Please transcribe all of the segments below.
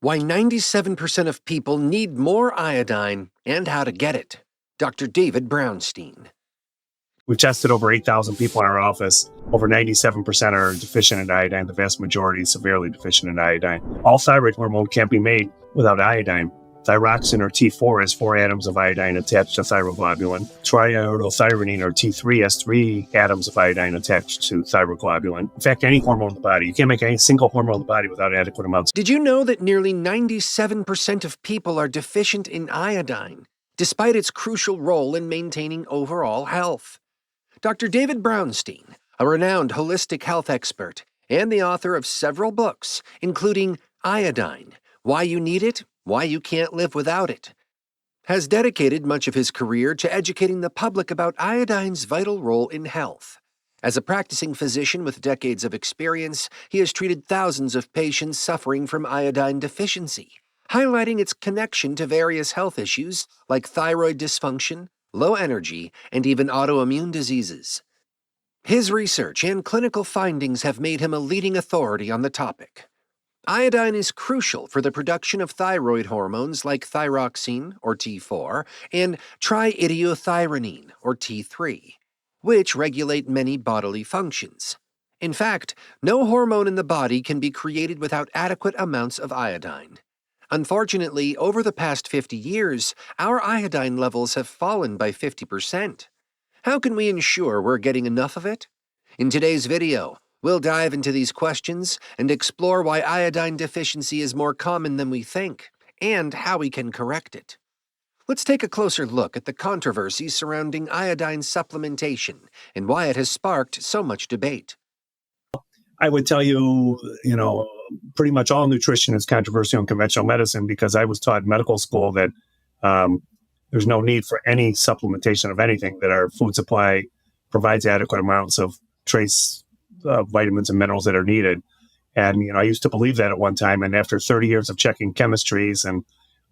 Why 97% of people need more iodine and how to get it. Dr. David Brownstein. We've tested over 8,000 people in our office. Over 97% are deficient in iodine. The vast majority is severely deficient in iodine. All thyroid hormone can't be made without iodine. Thyroxine, or T4, has 4 atoms of iodine attached to thyroglobulin. Triiodothyronine, or T3, has 3 atoms of iodine attached to thyroglobulin. In fact, any hormone in the body. You can't make any single hormone in the body without adequate amounts. Did you know that nearly 97% of people are deficient in iodine, despite its crucial role in maintaining overall health? Dr. David Brownstein, a renowned holistic health expert and the author of several books, including Iodine, Why You Need It, Why You Can't Live Without It, has dedicated much of his career to educating the public about iodine's vital role in health. As a practicing physician with decades of experience, he has treated thousands of patients suffering from iodine deficiency, highlighting its connection to various health issues like thyroid dysfunction, low energy, and even autoimmune diseases. His research and clinical findings have made him a leading authority on the topic. Iodine is crucial for the production of thyroid hormones like thyroxine, or T4, and triiodothyronine, or T3, which regulate many bodily functions. In fact, no hormone in the body can be created without adequate amounts of iodine. Unfortunately, over the past 50 years, our iodine levels have fallen by 50%. How can we ensure we're getting enough of it? In today's video, we'll dive into these questions and explore why iodine deficiency is more common than we think, and how we can correct it. Let's take a closer look at the controversy surrounding iodine supplementation and why it has sparked so much debate. I would tell you, pretty much all nutrition is controversial in conventional medicine because I was taught in medical school that there's no need for any supplementation of anything, that our food supply provides adequate amounts of trace vitamins and minerals that are needed. And, I used to believe that at one time. And after 30 years of checking chemistries and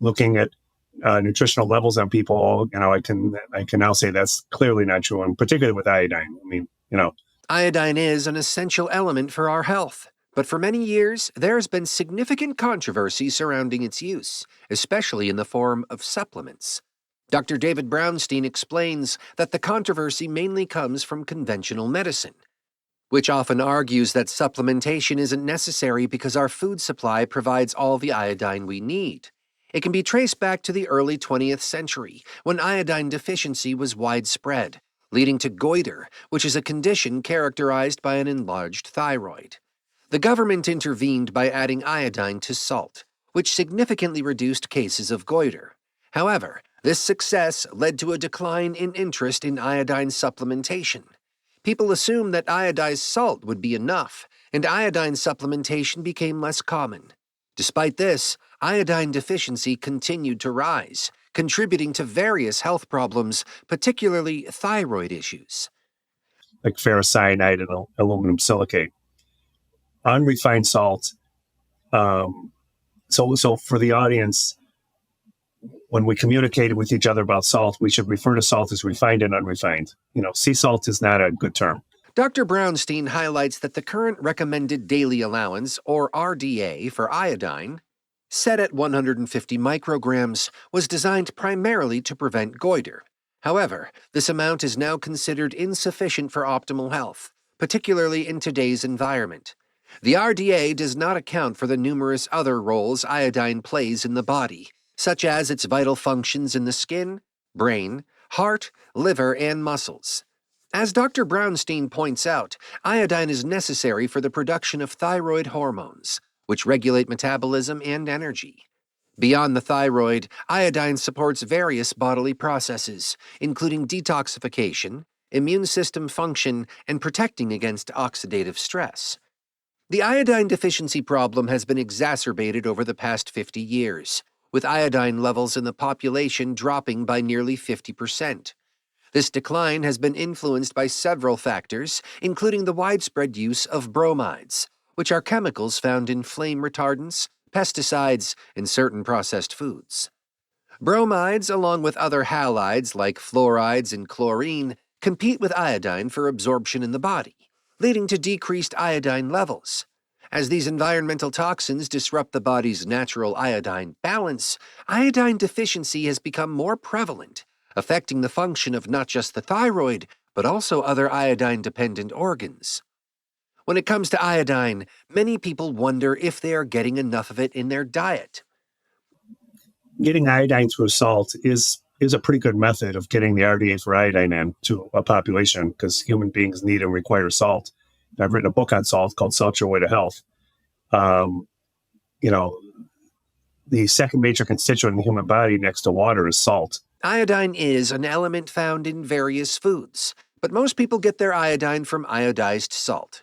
looking at nutritional levels on people, I can now say that's clearly not true, and particularly with iodine. Iodine is an essential element for our health, but for many years, there has been significant controversy surrounding its use, especially in the form of supplements. Dr. David Brownstein explains that the controversy mainly comes from conventional medicine, which often argues that supplementation isn't necessary because our food supply provides all the iodine we need. It can be traced back to the early 20th century, when iodine deficiency was widespread, leading to goiter, which is a condition characterized by an enlarged thyroid. The government intervened by adding iodine to salt, which significantly reduced cases of goiter. However, this success led to a decline in interest in iodine supplementation. People assumed that iodized salt would be enough, and iodine supplementation became less common. Despite this, iodine deficiency continued to rise, contributing to various health problems, particularly thyroid issues. Like ferrocyanide and aluminum silicate. Unrefined salt. So for the audience, when we communicate with each other about salt, we should refer to salt as refined and unrefined. Sea salt is not a good term. Dr. Brownstein highlights that the current recommended daily allowance, or RDA, for iodine, set at 150 micrograms, was designed primarily to prevent goiter. However, this amount is now considered insufficient for optimal health, particularly in today's environment. The RDA does not account for the numerous other roles iodine plays in the body, such as its vital functions in the skin, brain, heart, liver, and muscles. As Dr. Brownstein points out, iodine is necessary for the production of thyroid hormones, which regulate metabolism and energy. Beyond the thyroid, iodine supports various bodily processes, including detoxification, immune system function, and protecting against oxidative stress. The iodine deficiency problem has been exacerbated over the past 50 years, with iodine levels in the population dropping by nearly 50%. This decline has been influenced by several factors, including the widespread use of bromides, which are chemicals found in flame retardants, pesticides, and certain processed foods. Bromides, along with other halides like fluorides and chlorine, compete with iodine for absorption in the body, leading to decreased iodine levels. As these environmental toxins disrupt the body's natural iodine balance, iodine deficiency has become more prevalent, affecting the function of not just the thyroid, but also other iodine-dependent organs. When it comes to iodine, many people wonder if they are getting enough of it in their diet. Getting iodine through salt is a pretty good method of getting the RDA for iodine in to a population because human beings need and require salt. And I've written a book on salt called Salt Your Way to Health. Um, you know, the second major constituent in the human body next to water is salt. Iodine is an element found in various foods, but most people get their iodine from iodized salt.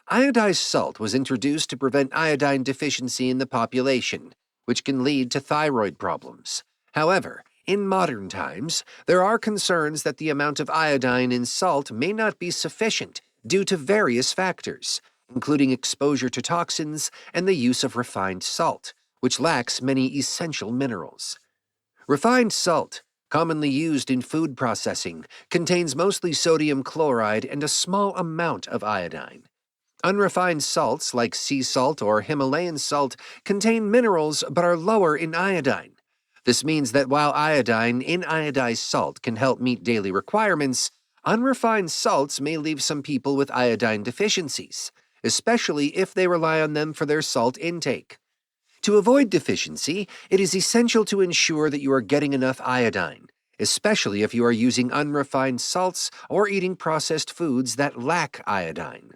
Iodized salt was introduced to prevent iodine deficiency in the population, which can lead to thyroid problems. However, in modern times, there are concerns that the amount of iodine in salt may not be sufficient due to various factors, including exposure to toxins and the use of refined salt, which lacks many essential minerals. Refined salt, commonly used in food processing, contains mostly sodium chloride and a small amount of iodine. Unrefined salts like sea salt or Himalayan salt contain minerals but are lower in iodine. This means that while iodine in iodized salt can help meet daily requirements, unrefined salts may leave some people with iodine deficiencies, especially if they rely on them for their salt intake. To avoid deficiency, it is essential to ensure that you are getting enough iodine, especially if you are using unrefined salts or eating processed foods that lack iodine.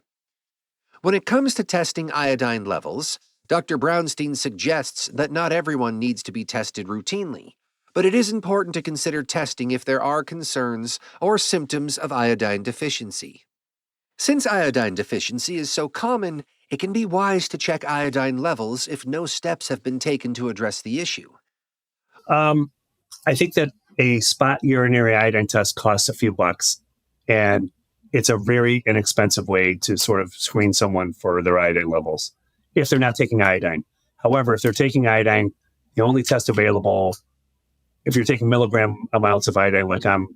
When it comes to testing iodine levels, Dr. Brownstein suggests that not everyone needs to be tested routinely, but it is important to consider testing if there are concerns or symptoms of iodine deficiency. Since iodine deficiency is so common, it can be wise to check iodine levels if no steps have been taken to address the issue. Um, I think that a spot urinary iodine test costs a few bucks, and it's a very inexpensive way to sort of screen someone for their iodine levels if they're not taking iodine. However, if they're taking iodine, the only test available, if you're taking milligram amounts of iodine, like I'm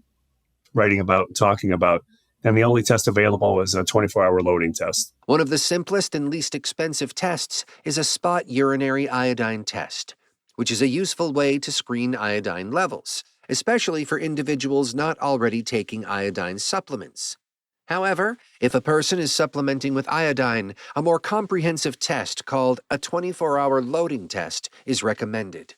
writing about and talking about, then the only test available is a 24-hour loading test. One of the simplest and least expensive tests is a spot urinary iodine test, which is a useful way to screen iodine levels, especially for individuals not already taking iodine supplements. However, if a person is supplementing with iodine, a more comprehensive test called a 24-hour loading test is recommended.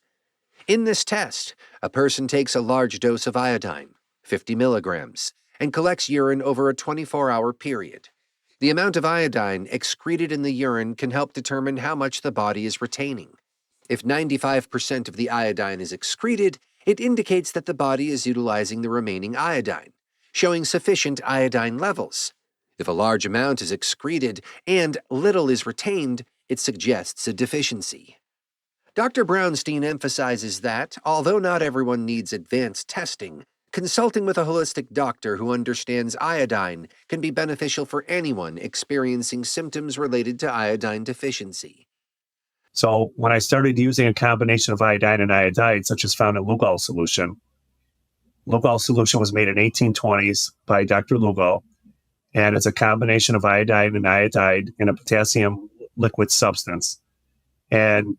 In this test, a person takes a large dose of iodine, 50 milligrams, and collects urine over a 24-hour period. The amount of iodine excreted in the urine can help determine how much the body is retaining. If 95% of the iodine is excreted, it indicates that the body is utilizing the remaining iodine, showing sufficient iodine levels. If a large amount is excreted and little is retained, it suggests a deficiency. Dr. Brownstein emphasizes that, although not everyone needs advanced testing, consulting with a holistic doctor who understands iodine can be beneficial for anyone experiencing symptoms related to iodine deficiency. So when I started using a combination of iodine and iodide, such as found in Lugol solution was made in 1820s by Dr. Lugol, and it's a combination of iodine and iodide in a potassium liquid substance. And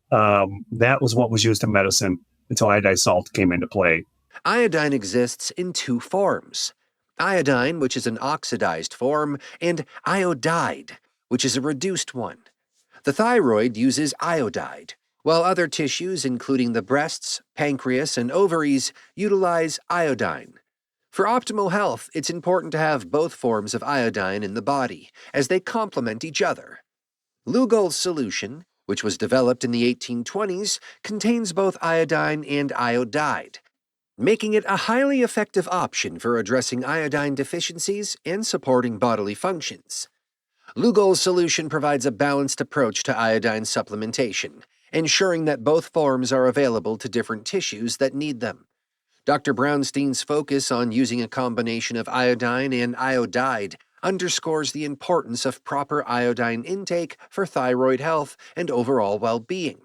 that was what was used in medicine until iodized salt came into play. Iodine exists in two forms: iodine, which is an oxidized form, and iodide, which is a reduced one. The thyroid uses iodide, while other tissues, including the breasts, pancreas, and ovaries, utilize iodine. For optimal health, it's important to have both forms of iodine in the body, as they complement each other. Lugol's solution, which was developed in the 1820s, contains both iodine and iodide, making it a highly effective option for addressing iodine deficiencies and supporting bodily functions. Lugol's solution provides a balanced approach to iodine supplementation, ensuring that both forms are available to different tissues that need them. Dr. Brownstein's focus on using a combination of iodine and iodide underscores the importance of proper iodine intake for thyroid health and overall well-being.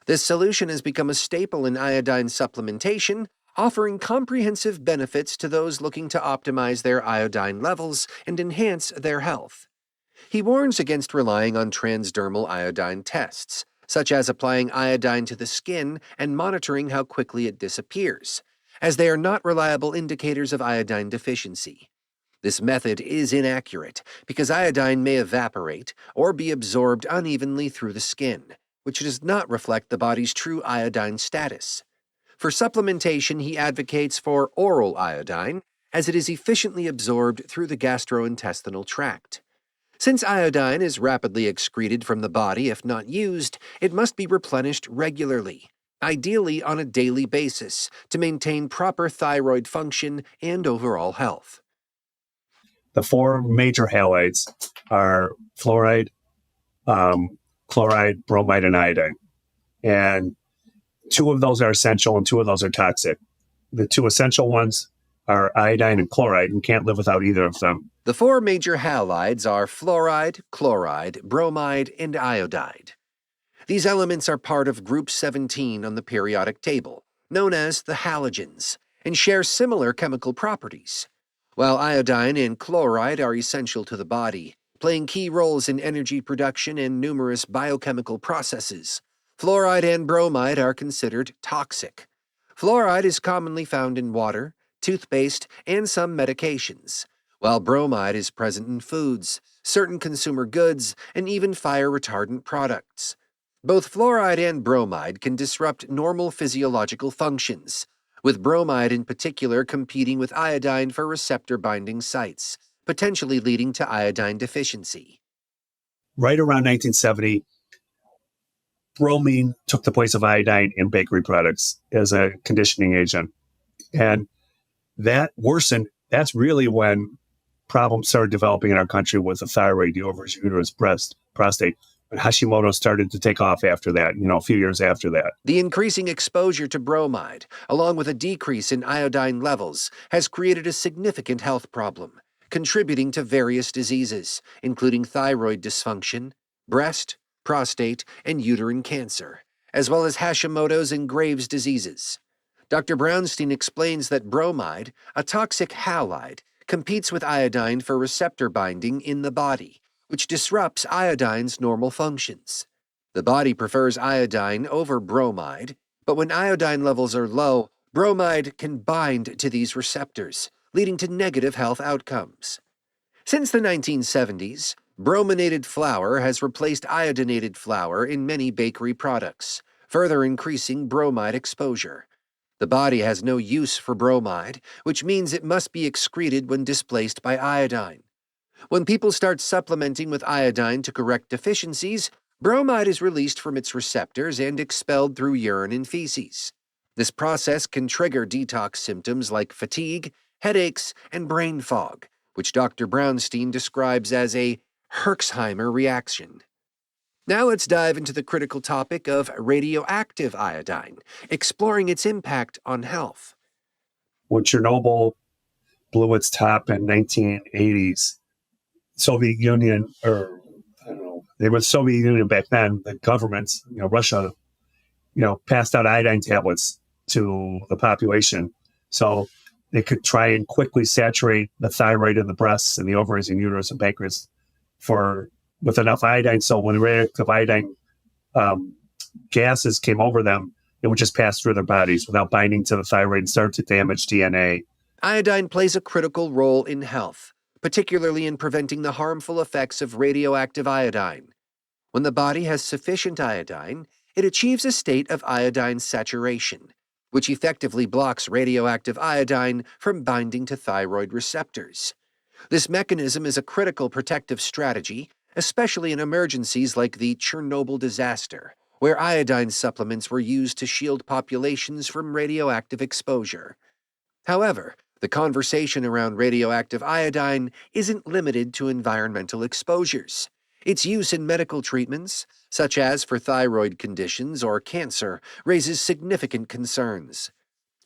This solution has become a staple in iodine supplementation, offering comprehensive benefits to those looking to optimize their iodine levels and enhance their health. He warns against relying on transdermal iodine tests, such as applying iodine to the skin and monitoring how quickly it disappears, as they are not reliable indicators of iodine deficiency. This method is inaccurate because iodine may evaporate or be absorbed unevenly through the skin, which does not reflect the body's true iodine status. For supplementation, he advocates for oral iodine, as it is efficiently absorbed through the gastrointestinal tract. Since iodine is rapidly excreted from the body if not used, it must be replenished regularly, ideally on a daily basis, to maintain proper thyroid function and overall health. The four major halides are fluoride, chloride, bromide, and iodine. And two of those are essential and two of those are toxic. The two essential ones are iodine and chloride, and can't live without either of them. The four major halides are fluoride, chloride, bromide, and iodide. These elements are part of Group 17 on the periodic table, known as the halogens, and share similar chemical properties. While iodine and chloride are essential to the body, playing key roles in energy production and numerous biochemical processes, fluoride and bromide are considered toxic. Fluoride is commonly found in water, toothpaste, and some medications, while bromide is present in foods, certain consumer goods, and even fire retardant products. Both fluoride and bromide can disrupt normal physiological functions, with bromide in particular competing with iodine for receptor binding sites, potentially leading to iodine deficiency. Right around 1970, bromine took the place of iodine in bakery products as a conditioning agent. And that worsened. That's really when problems started developing in our country with the thyroid, the ovaries, uterus, breast, prostate. And Hashimoto started to take off after that, a few years after that. The increasing exposure to bromide, along with a decrease in iodine levels, has created a significant health problem, contributing to various diseases, including thyroid dysfunction, breast, prostate, and uterine cancer, as well as Hashimoto's and Graves' diseases. Dr. Brownstein explains that bromide, a toxic halide, competes with iodine for receptor binding in the body, which disrupts iodine's normal functions. The body prefers iodine over bromide, but when iodine levels are low, bromide can bind to these receptors, leading to negative health outcomes. Since the 1970s, brominated flour has replaced iodinated flour in many bakery products, further increasing bromide exposure. The body has no use for bromide, which means it must be excreted when displaced by iodine. When people start supplementing with iodine to correct deficiencies, bromide is released from its receptors and expelled through urine and feces. This process can trigger detox symptoms like fatigue, headaches, and brain fog, which Dr. Brownstein describes as a Herxheimer reaction. Now let's dive into the critical topic of radioactive iodine, exploring its impact on health. When Chernobyl blew its top in 1980s, Soviet Union, or I don't know, they were Soviet Union back then, the governments, Russia, passed out iodine tablets to the population. So they could try and quickly saturate the thyroid in the breasts and the ovaries and uterus and pancreas with enough iodine. So when radioactive iodine gases came over them, it would just pass through their bodies without binding to the thyroid and start to damage DNA. Iodine plays a critical role in health, particularly in preventing the harmful effects of radioactive iodine. When the body has sufficient iodine, it achieves a state of iodine saturation, which effectively blocks radioactive iodine from binding to thyroid receptors. This mechanism is a critical protective strategy, especially in emergencies like the Chernobyl disaster, where iodine supplements were used to shield populations from radioactive exposure. However, the conversation around radioactive iodine isn't limited to environmental exposures. Its use in medical treatments, such as for thyroid conditions or cancer, raises significant concerns.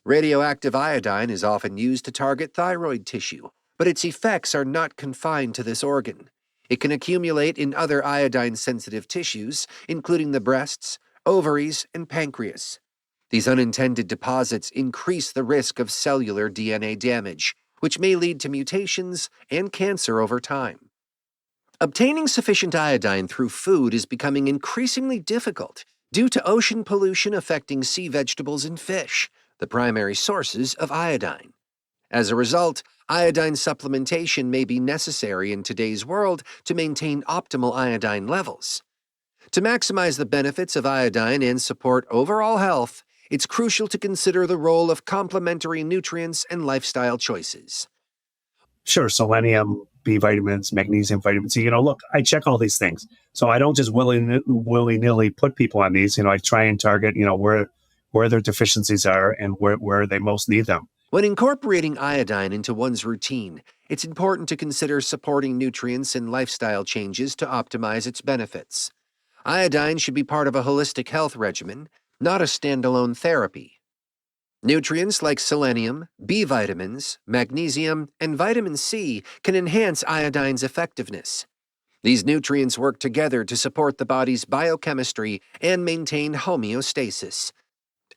Radioactive iodine is often used to target thyroid tissue, but its effects are not confined to this organ. It can accumulate in other iodine-sensitive tissues, including the breasts, ovaries, and pancreas. These unintended deposits increase the risk of cellular DNA damage, which may lead to mutations and cancer over time. Obtaining sufficient iodine through food is becoming increasingly difficult due to ocean pollution affecting sea vegetables and fish, the primary sources of iodine. As a result, iodine supplementation may be necessary in today's world to maintain optimal iodine levels. To maximize the benefits of iodine and support overall health, it's crucial to consider the role of complementary nutrients and lifestyle choices. Sure, selenium, B vitamins, magnesium, vitamin C. Look, I check all these things. So I don't just willy-nilly put people on these. I try and target, where their deficiencies are and where they most need them. When incorporating iodine into one's routine, it's important to consider supporting nutrients and lifestyle changes to optimize its benefits. Iodine should be part of a holistic health regimen, not a standalone therapy. Nutrients like selenium, B vitamins, magnesium, and vitamin C can enhance iodine's effectiveness. These nutrients work together to support the body's biochemistry and maintain homeostasis,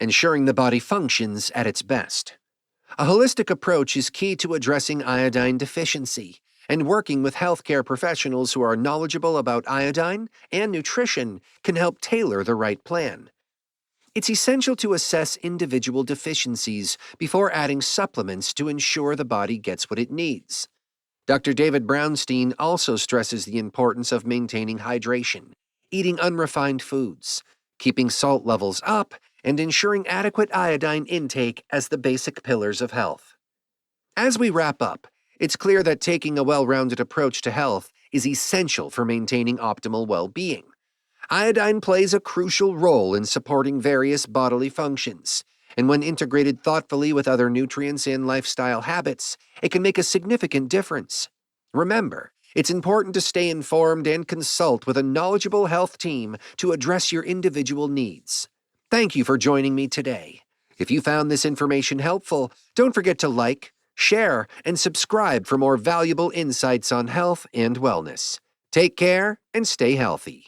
ensuring the body functions at its best. A holistic approach is key to addressing iodine deficiency, and working with healthcare professionals who are knowledgeable about iodine and nutrition can help tailor the right plan. It's essential to assess individual deficiencies before adding supplements to ensure the body gets what it needs. Dr. David Brownstein also stresses the importance of maintaining hydration, eating unrefined foods, keeping salt levels up, and ensuring adequate iodine intake as the basic pillars of health. As we wrap up, it's clear that taking a well-rounded approach to health is essential for maintaining optimal well-being. Iodine plays a crucial role in supporting various bodily functions, and when integrated thoughtfully with other nutrients and lifestyle habits, it can make a significant difference. Remember, it's important to stay informed and consult with a knowledgeable health team to address your individual needs. Thank you for joining me today. If you found this information helpful, don't forget to like, share, and subscribe for more valuable insights on health and wellness. Take care and stay healthy.